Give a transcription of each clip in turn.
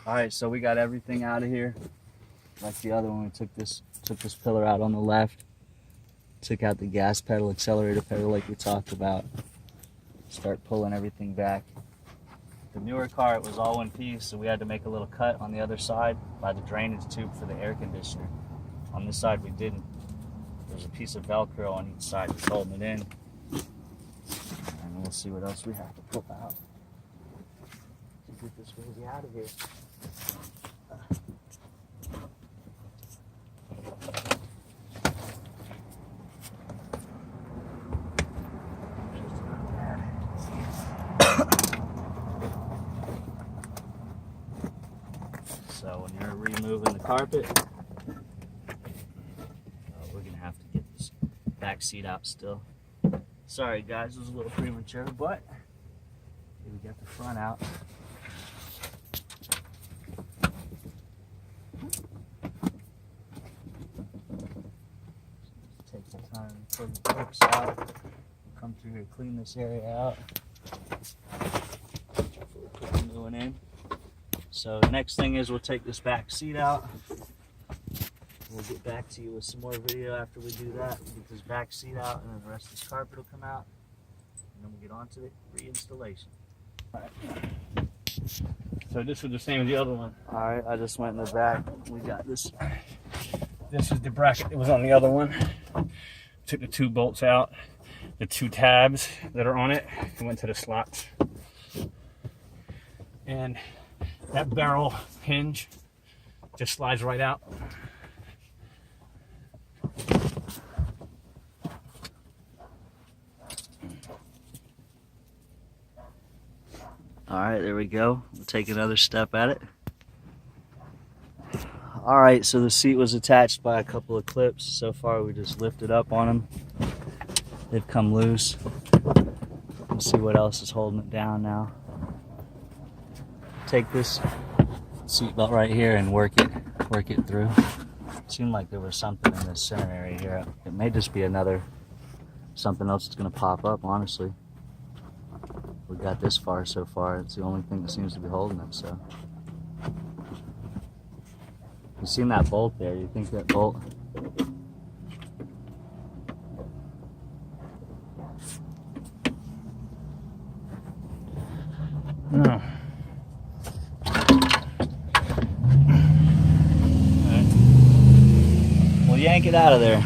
All right, so we got everything out of here. Like the other one, we took this pillar out on the left. Took out the gas pedal, accelerator pedal like we talked about. Start pulling everything back. The newer car, it was all one piece, so we had to make a little cut on the other side by the drainage tube for the air conditioner. On this side, we didn't. There's a piece of Velcro on each side that's holding it in. And we'll see what else we have to pull out to get this baby out of here. So when you're removing the carpet, we're gonna have to get this back seat out still. Sorry guys, it was a little premature, but we get the front out. Take the time to pull the clips out. Come through here, clean this area out. Before we put the new one in. So the next thing is we'll take this back seat out. We'll get back to you with some more video after we do that. We'll get this back seat out, and then the rest of this carpet will come out. And then we'll get on to the reinstallation. All right. So this was the same as the other one. All right, I just went in the back. We got this. This is the bracket that was on the other one. Took the 2 bolts out. The 2 tabs that are on it went to the slots. And that barrel hinge just slides right out. All right, there we go. We'll take another step at it. All right, so the seat was attached by a couple of clips. So far, we just lifted up on them. They've come loose. We'll see what else is holding it down now. Take this seat belt right here and work it through. It seemed like there was something in this center area here. It may just be something else that's gonna pop up, honestly. We got this far so far. It's the only thing that seems to be holding it, so. You seen that bolt there? You think that bolt? No. Well, yank it out of there.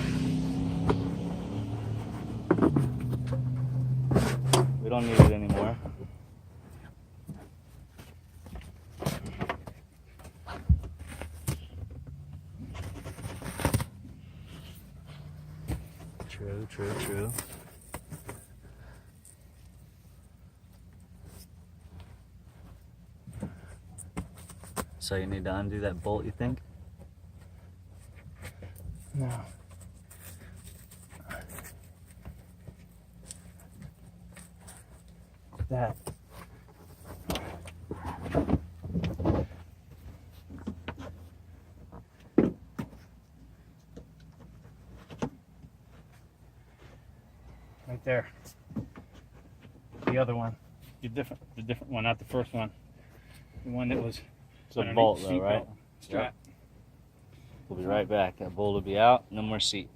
We don't need it anymore. True. So you need to undo that bolt, you think? No. That. Right there. The other one. The different one, not the first one. The one that was. It's a bolt though, right? Strap. We'll be right back. That bolt will be out. No more seat.